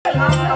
โ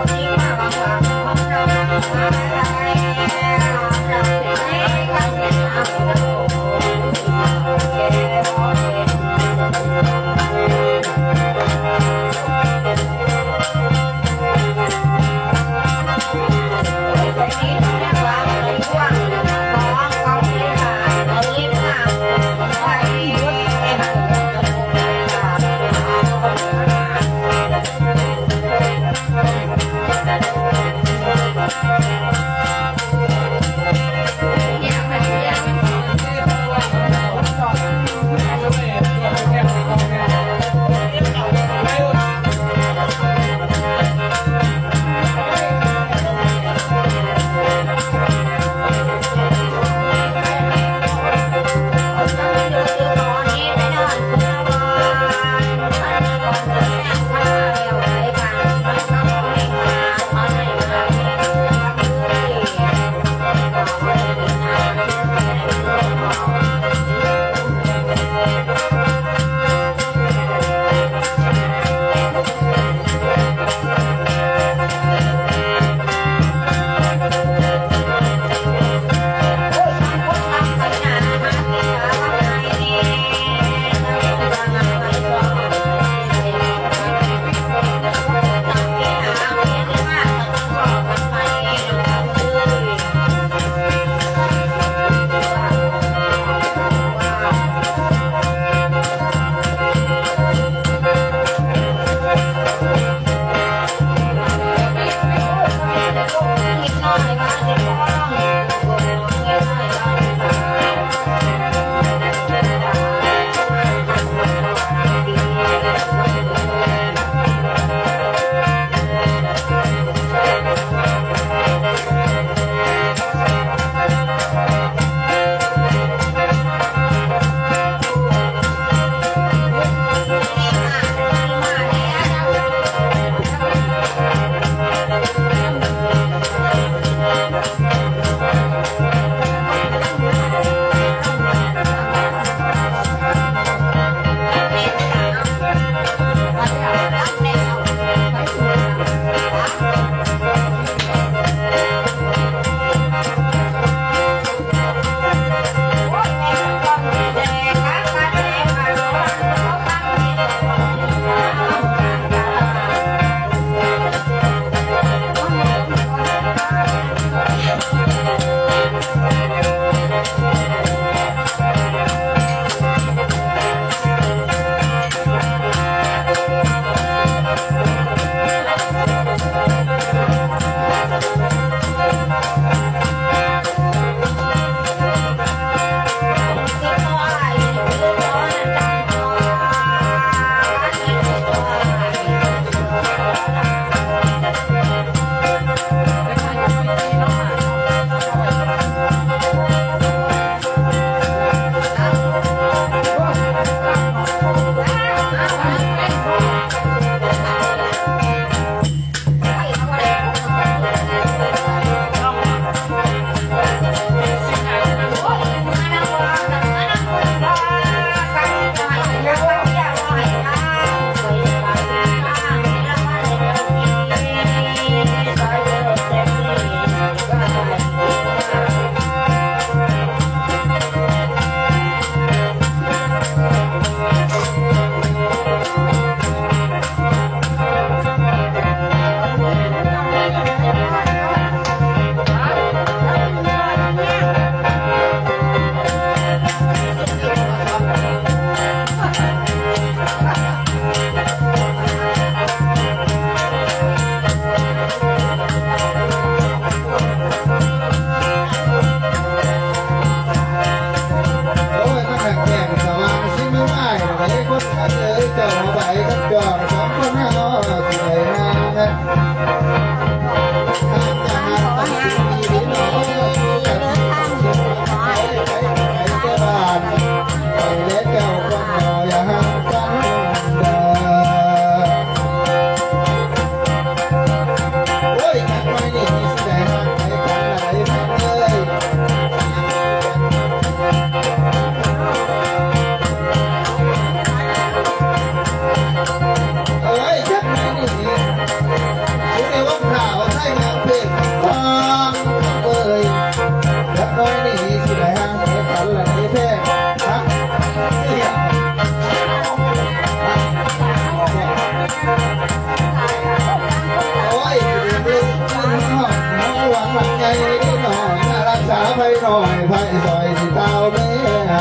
หน่อยไฟซอยสิเต้าแม่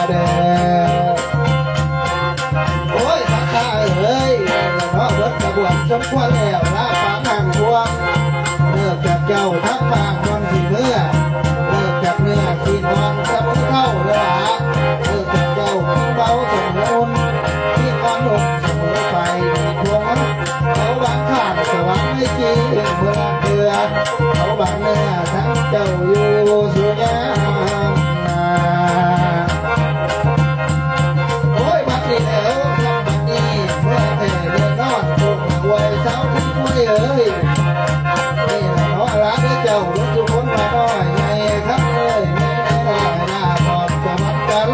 เด้อโอ้ยสักข้าเอ้ยเพราะเบิดกระบวนสมควรแล้วลาปางห่างพวงเลิกจากเจ้าทั้งปากนอนสีเมื่อเลิกจากเนื้อที่นอนสมุนเข้าเลยล่ะเลิกจากเจ้าเบาสมบูรณ์ที่นอนลงเสมอไปพวงเขาบางข้ามสว่างไม่กี่เมื่อเดือเขาบางเนื้อทั้งเจ้าอยู่สุญญาโอ้ยบัดนี้แล้วครับบัดนี้เมื่อแต่เดินนอนพวกไว้เช้าที่คุยเอ้ยนี่แหละเนาะรักเจ้ารู้ทุกคนมาหน่อยไงครับเอ้ยไม่ได้หน้าพอจะมัดกัน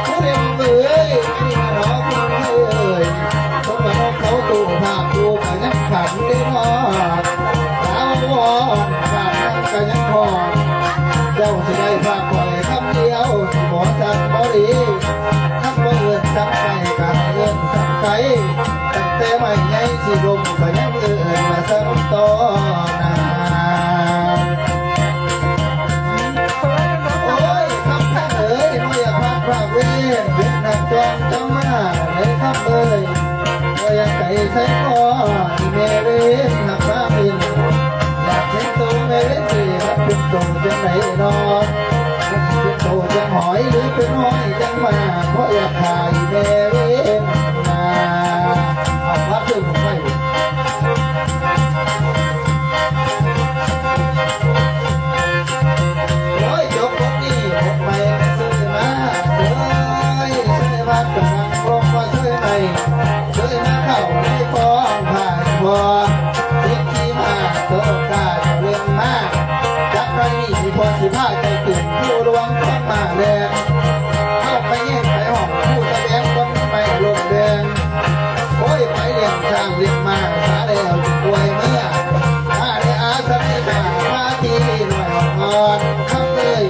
ผู้เรียนเอ้ยนี่นะเนาะคุณเอ้ยต้องมาน้องเขาตู่ภาพดูกันยังขันได้นอนสาววอนฝากนั่งกันยังพอเจ้าสิได้ฝากคอยคำเดียวสิบ่สั่งบ่ดีคำบ่เอื้อนสั่งไปกันเอื้อนสั่งไกลตั้งแต่ไม่ใหญ่สิลมก็ยังเอื้อนมาสั่งต่อนาโอ้ยคำท่านเอ๋ยไม่อยากพลาดพลาดเว้นเวียนหนักจองจังมาเลยคำเอ๋ยว่าอยากไก่ใส่คอที่เมเรนหักฟ้าบินอยากเห็นตัวเมเรนที่รับเป็นโตจังไหนนอนเป็นโตจังหอยหรือเป็นหอยจังมาเพราะอยากถ่ายเมเรนมาเอาพักเรื่องผมไปโอ้ยจบคนนี้ผมไปซื้อมาเอ้ยซื้อพักกำลังลงมาซื้อไปซื้อมาเข้าในฟองผ่านบัวสิบที่มาตัวกาจะเรียนมากจักไรนี่สิพอสิผ้าใจตื่นผู้รวงต้องมาแดงเข้าไปเงี้ยไปห้องผู้แสดงคนไม่ลงแดงโอ้ยไปเรียนช่างเรียนมาสาแล้วป่วยเมื่อมาในอาสนะมาที่หน่วยอ่อนคำเลย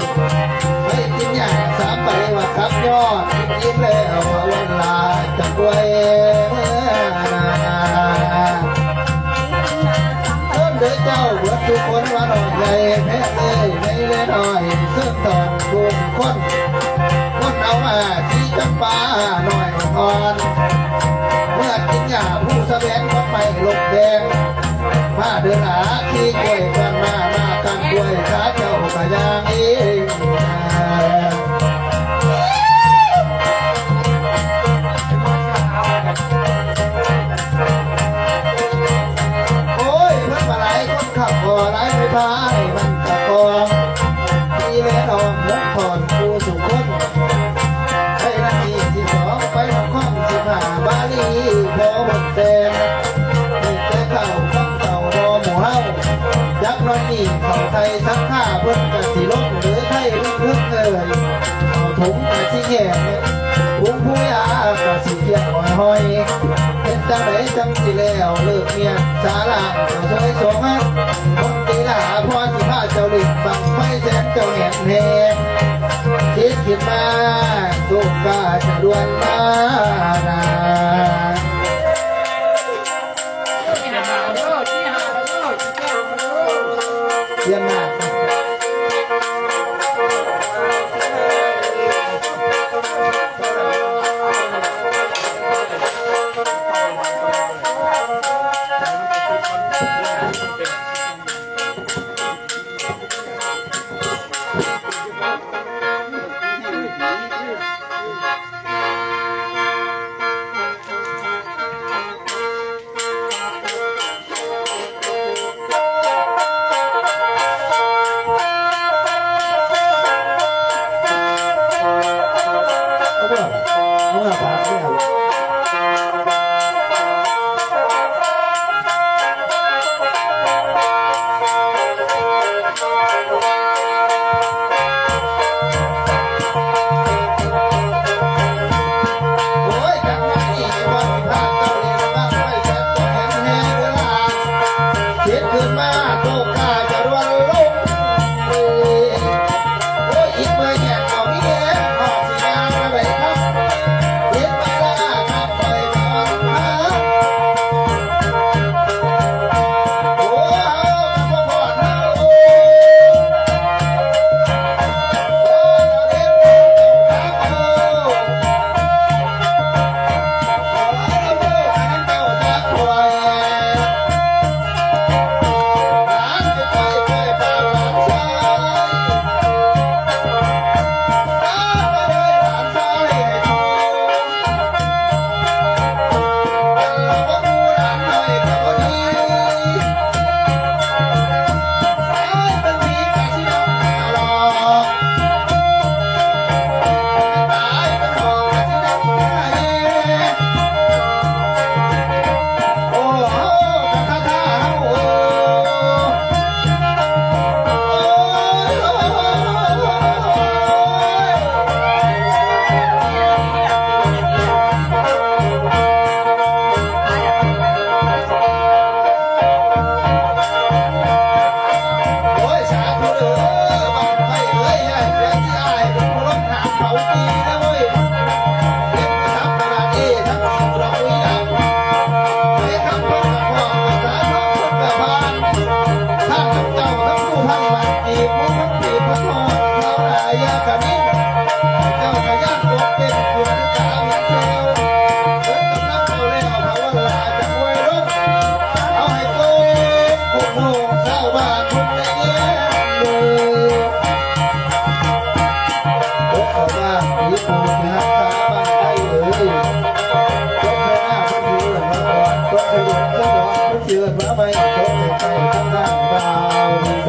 ไม่กินยาสามไปว่าขับยอดกินแล้วภาวนาจะป่วยเมื่อนาเพิ่มเด้อเจ้าเบิดทุกคนว่าหน่อยใหญ่แพ้เลยไม่เล่นหน่อยเสื้อตอนกุมคนเอามาที่จำปาหน่อยอ่อนเมื่อกินยาผู้แสดงก็ไม่ลงแดงมาเดินหาที่กล้วยกันมากันกล้วยขาเจ้าก็ยังเองโอ้ยเมื่อมาไหลคนขับบ่อไหลไม่พายมันตะกองที่แม่นอนมุกถอนผู้สุขคนไปนาทีที่สองไปน้ำข้อมสิมาบาลีพอหมดเต็มนี่แค่เข่าข้องเข่าบอหมูเฮายักษ์น้อยนี่เขาไทยสักข้าเพิ่นกะสิลงหรือไทยเพิ่งเอ่ยเอาถุงกะสิแก่ถุงผู้ยากะสิเกียดหอยเป็นจังไหนจังสิแล้วเลิกเมียสาระเจ้าสวยสงคนตีหลาพอสิพาเจ้าหลิบบังไฟแสนเจ้าแหนแหงคิดมาตุกกาจะดวนมานาเยี่ยมมาก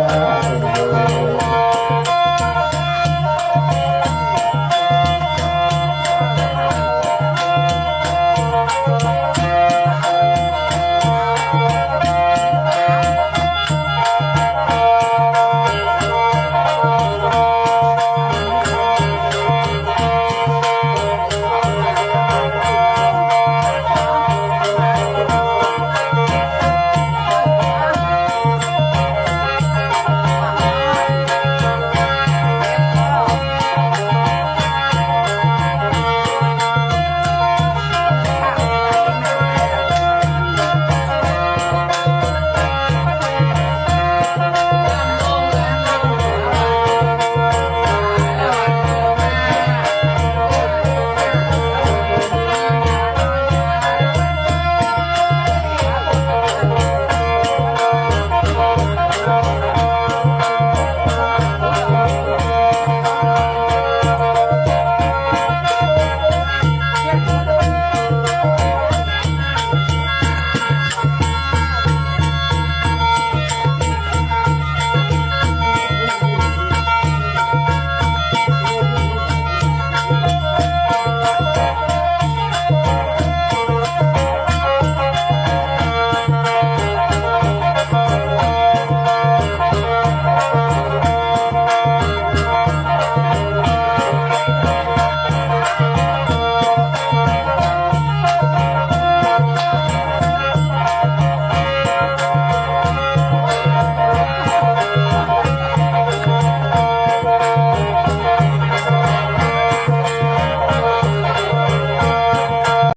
จ้า